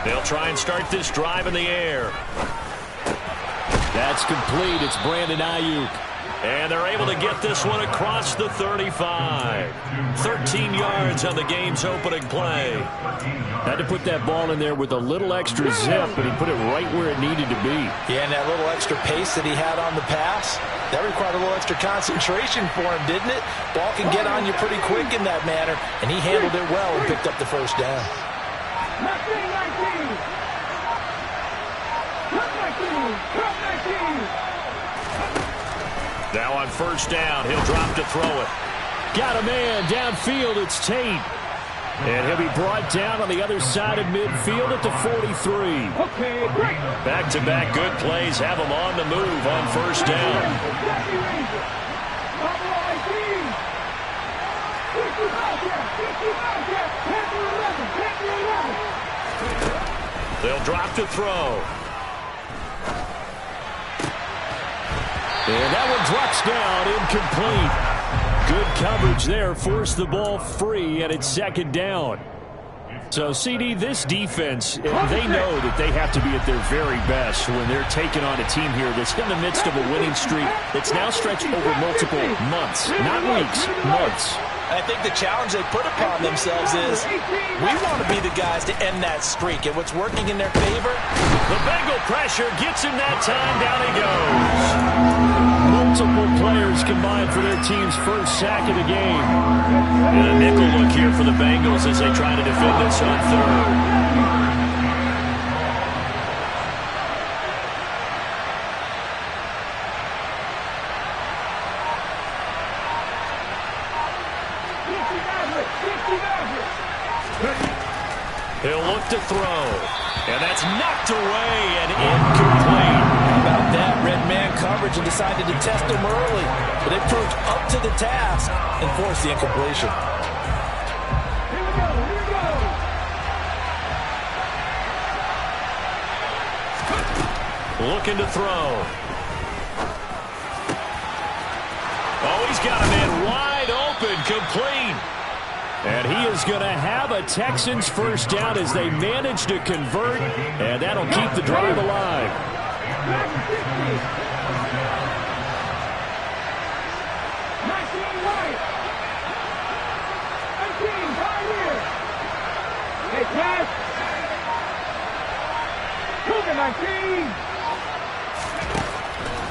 They'll try and start this drive in the air. That's complete. It's Brandon Ayuk. And they're able to get this one across the 35. 13 yards on the game's opening play. Had to put that ball in there with a little extra zip, but he put it right where it needed to be. Yeah, and that little extra pace that he had on the pass, that required a little extra concentration for him, didn't it? Ball can get on you pretty quick in that manner, and he handled it well and picked up the first down. Now on first down, he'll drop to throw it. Got a man downfield. It's Tate. And he'll be brought down on the other side of midfield at the 43. Okay, great. Back-to-back good plays have him on the move on first down. They'll drop to throw. And that one drops down, incomplete. Good coverage there, forced the ball free, and it's second down. So, CD, this defense, they know that they have to be at their very best when they're taking on a team here that's in the midst of a winning streak that's now stretched over multiple months, not weeks, months. I think the challenge they put upon themselves is we want to be the guys to end that streak. And what's working in their favor? The Bengal pressure gets him that time. Down he goes. Multiple players combined for their team's first sack of the game. And a nickel look here for the Bengals as they try to defend this on third. He'll look to throw. And that's knocked away and incomplete. How about that? Red man coverage and decided to test him early. But they proved up to the task and forced the incompletion. Here we go. Looking to throw. Oh, he's got a man wide open, complete. And he is going to have a Texans first down as they manage to convert, and that'll keep the drive alive.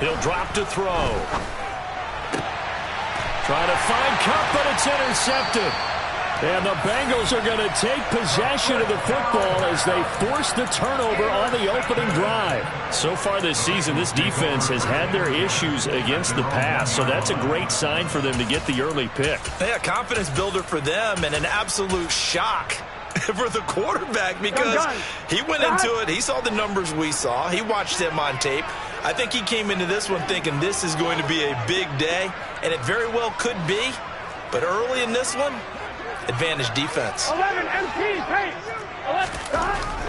He'll drop to throw. Trying to find Cup, but it's intercepted. And the Bengals are going to take possession of the football as they force the turnover on the opening drive. So far this season, this defense has had their issues against the pass, so that's a great sign for them to get the early pick. Yeah, confidence builder for them and an absolute shock for the quarterback because he went into it. He saw the numbers we saw. He watched them on tape. I think he came into this one thinking this is going to be a big day, and it very well could be. But early in this one, advantage defense. 11 MPs, hey!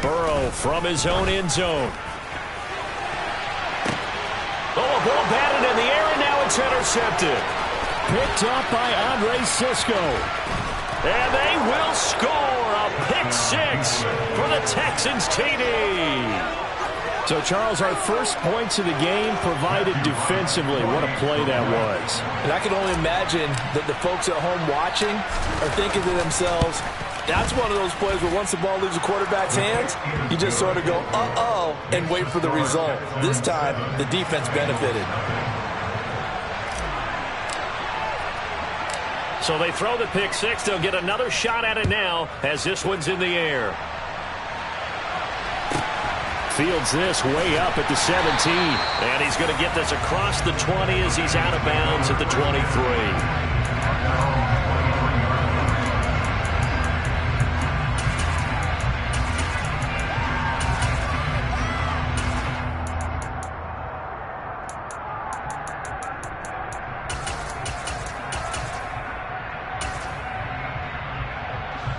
Burrow from his own end zone. Oh, a ball batted in the air, and now it's intercepted. Picked up by Andre Sisco. And they will score a pick six for the Texans TD. So, Charles, our first points of the game provided defensively. What a play that was. And I can only imagine that the folks at home watching are thinking to themselves, that's one of those plays where once the ball leaves the quarterback's hands, you just sort of go, uh-oh, and wait for the result. This time, the defense benefited. So they throw the pick six. They'll get another shot at it now as this one's in the air. Fields this way up at the 17. And he's going to get this across the 20 as he's out of bounds at the 23.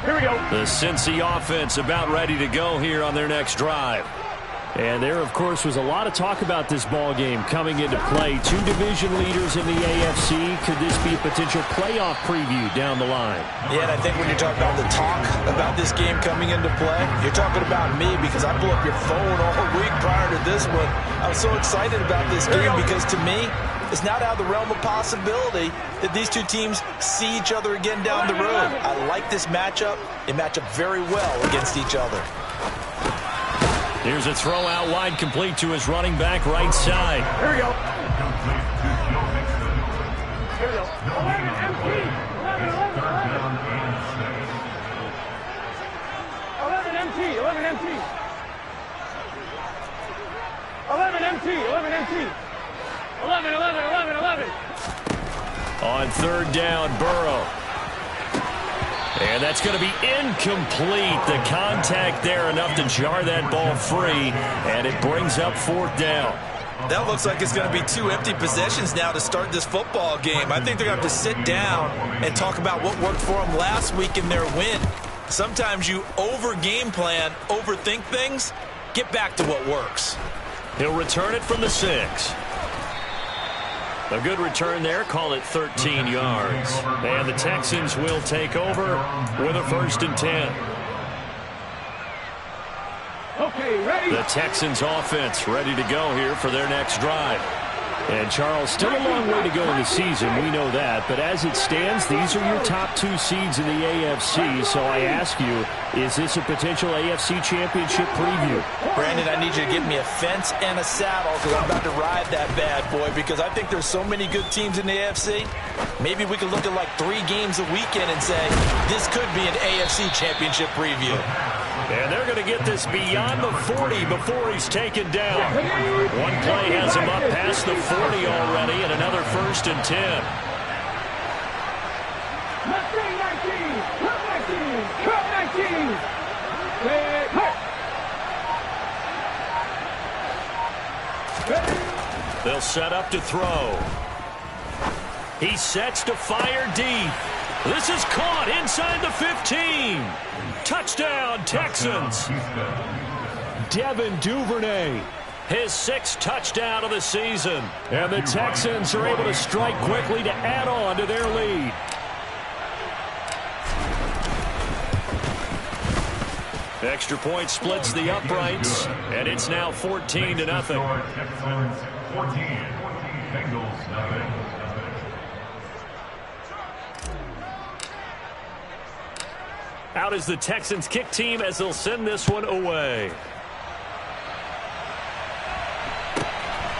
Here we go. The Cincy offense about ready to go here on their next drive. And there, of course, was a lot of talk about this ball game coming into play. Two division leaders in the AFC. Could this be a potential playoff preview down the line? Yeah, and I think when you're talking about the talk about this game coming into play, you're talking about me because I blew up your phone all week prior to this one. I was so excited about this game because to me, it's not out of the realm of possibility that these two teams see each other again down the road. I like this matchup. They match up very well against each other. Here's a throw out wide, complete to his running back right side. Here we go. Here we go. 11 MT. 11 MT. 11 MT. 11 MT. 11 MT. 11, 11, 11, 11. On third down, Burrow. And that's going to be incomplete. The contact there enough to jar that ball free, and it brings up fourth down. That looks like it's going to be two empty possessions now to start this football game. I think they're going to have to sit down and talk about what worked for them last week in their win. Sometimes you over-game plan, overthink things, get back to what works. He'll return it from the 6. A good return there, call it 13 yards. And the Texans will take over with a 1st and 10. Okay, ready? The Texans offense ready to go here for their next drive. And Charles, still a long way to go in the season, we know that. But as it stands, these are your top 2 seeds in the AFC. So I ask you, is this a potential AFC championship preview? Brandon, I need you to get me a fence and a saddle because I'm about to ride that bad boy because I think there's so many good teams in the AFC. Maybe we could look at like 3 games a weekend and say, this could be an AFC championship preview. And they're going to get this beyond the 40 before he's taken down. One play has him up past the 40 already, and another 1st and 10. They'll set up to throw. He sets to fire deep. This is caught inside the 15. Touchdown, Texans. Devin Duvernay, his 6th touchdown of the season. And the Texans are able to strike quickly to add on to their lead. Extra point splits the uprights, and it's now 14-0. Bengals, nothing. Out is the Texans kick team as they'll send this one away.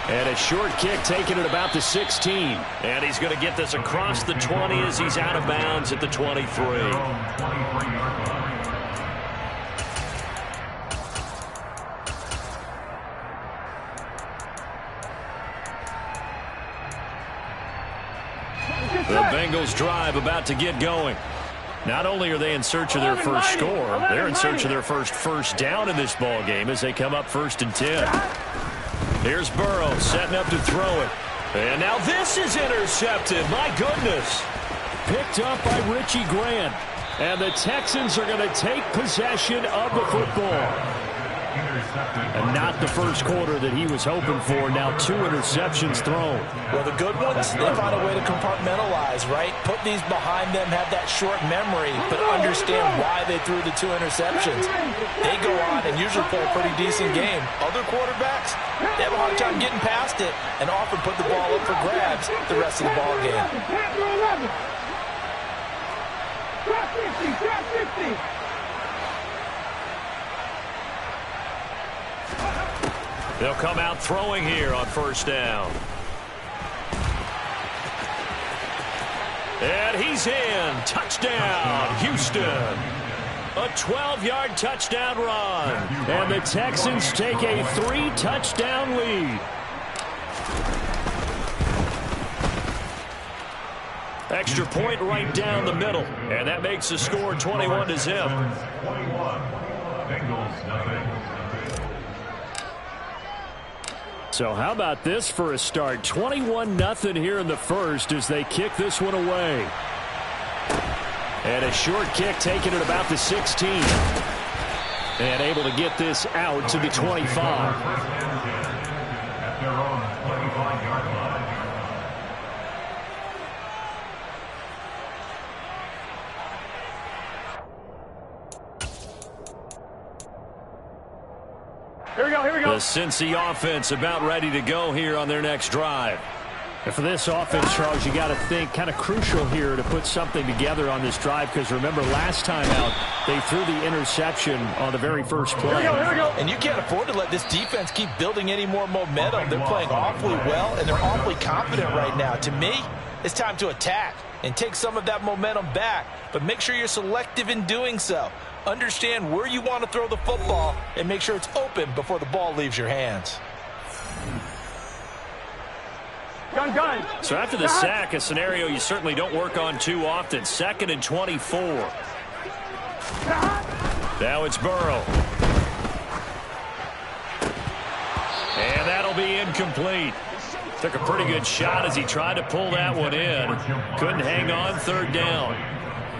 And a short kick taken at about the 16. And he's going to get this across the 20 as he's out of bounds at the 23. The Bengals drive about to get going. Not only are they in search of their first score, they're in search of their first down in this ball game as they come up 1st and 10. Here's Burrow setting up to throw it. And now this is intercepted. My goodness. Picked up by Richie Grant. And the Texans are going to take possession of the football. And not the first quarter that he was hoping for. Now 2 interceptions thrown. Well, the good ones, they find a way to compartmentalize, right? Put these behind them, have that short memory, but understand why they threw the 2 interceptions. They go on and usually play a pretty decent game. Other quarterbacks, they have a hard time getting past it and often put the ball up for grabs the rest of the ball game. Drop 50, drop 50. They'll come out throwing here on 1st down. And he's in. Touchdown, Houston. A 12-yard touchdown run. And the Texans take a 3-touchdown lead. Extra point right down the middle. And that makes the score 21-0. 21. Bengals, nothing. So how about this for a start? 21-0 here in the first as they kick this one away. And a short kick taken at about the 16. And able to get this out to the 25. At their own 25-yard line. Here we go, here we The go. Cincy offense about ready to go here on their next drive. And for this offense, Charles, you got to think kind of crucial here to put something together on this drive, because remember last time out they threw the interception on the very first play. Here we go. And you can't afford to let this defense keep building any more momentum. They're playing awfully well, and they're awfully confident right now. To me, it's time to attack and take some of that momentum back, but make sure you're selective in doing so. Understand where you want to throw the football and make sure it's open before the ball leaves your hands. Gun. So after the sack, a scenario you certainly don't work on too often. 2nd and 24. Now it's Burrow. And that'll be incomplete. Took a pretty good shot as he tried to pull that one in. Couldn't hang on. 3rd down.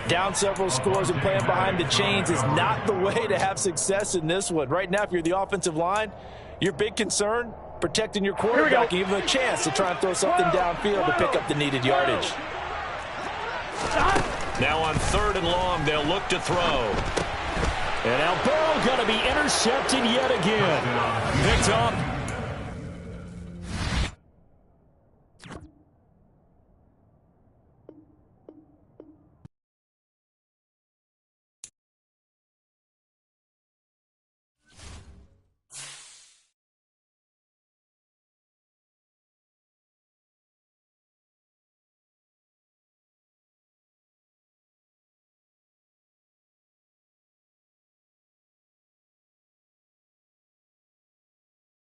Down several scores and playing behind the chains is not the way to have success in this one. Right now, if you're the offensive line, your big concern, protecting your quarterback, give him a chance to try and throw something downfield to pick up the needed yardage. Now on 3rd and long, they'll look to throw. And now Burrow going to be intercepted yet again. Picked up